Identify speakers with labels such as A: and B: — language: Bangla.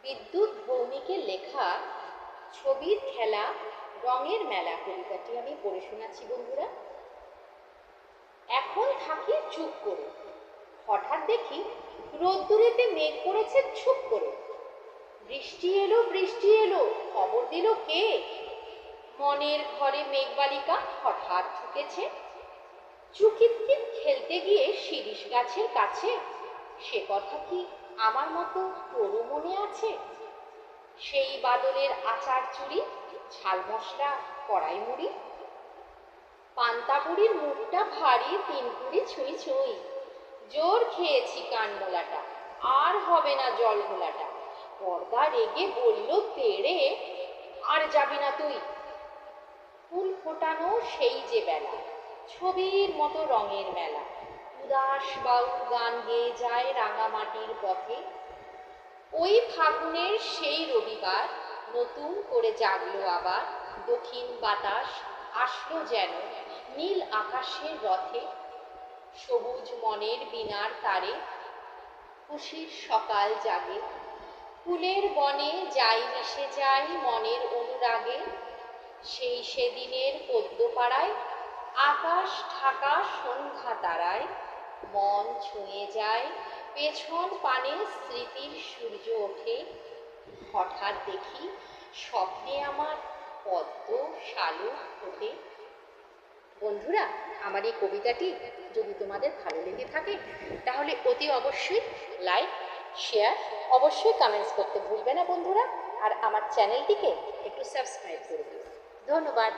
A: বিদ্যুৎ ভৌমিকের লেখা ছবির খেলা রঙের মেলা কবিতাটি আমি পড়ে শোনাচ্ছি বন্ধুরা। এখন থাকি চুপ করে, হঠাৎ দেখি রোদ্দুরেতে মেঘ পড়েছে চুপ করে। বৃষ্টি এলো বৃষ্টি এলো, খবর দিল কে? মনের ঘরে মেঘবালিকা হঠাৎ ঢুকেছে। চুকিতকিত খেলতে গিয়ে শিরীষ গাছের কাছে। সে কথা কি আমার মতো তোরও মনে আছে? সেই বাদলের আচার চুরি, ঝাল মশলা কড়াই মুড়ি, পান্তা বুড়ির মুখটা ভারী, তিন কুড়ি ছুঁই ছুঁই। জোর খেয়েছি কানমোলাটা, আর হবে না জল ঘোলাটা। পর্দা রেগে বলল তেড়ে, আর যাবি না তুই। ফুল ফোটানো সেই যে বেলা, ছবির মতো রঙের মেলা। উদাস বাউল গান গেয়ে যায় রাঙামাটির পথে। ওই ফাগুনের সেই রবিবার নতুন করে জাগলো আবার। দক্ষিণ বাতাস আসলো যেন নীল আকাশের রথে। সবুজ মনের বীণার তারে খুশির সকাল জাগে। ফুলের বনে যাই মিশে যাই মনের অনুরাগে। সেই সেদিনের পদ্মপাড়ায় আকাশ ঢাকা সন্ধ্যা তারায়। মন ছুঁয়ে যায় পেছন পানে স্মৃতির সূর্য ওঠে। হঠাৎ দেখি স্বপ্নে আমার পদ্ম শালুক ফোটে। বন্ধুরা, আমার এই কবিতাটি যদি তোমাদের ভালো লেগে থাকে তাহলে অতি অবশ্যই লাইক, শেয়ার, অবশ্যই কমেন্টস করতে ভুলবে না বন্ধুরা। আর আমার চ্যানেলটিকে একটু সাবস্ক্রাইব করে দিও। ধন্যবাদ।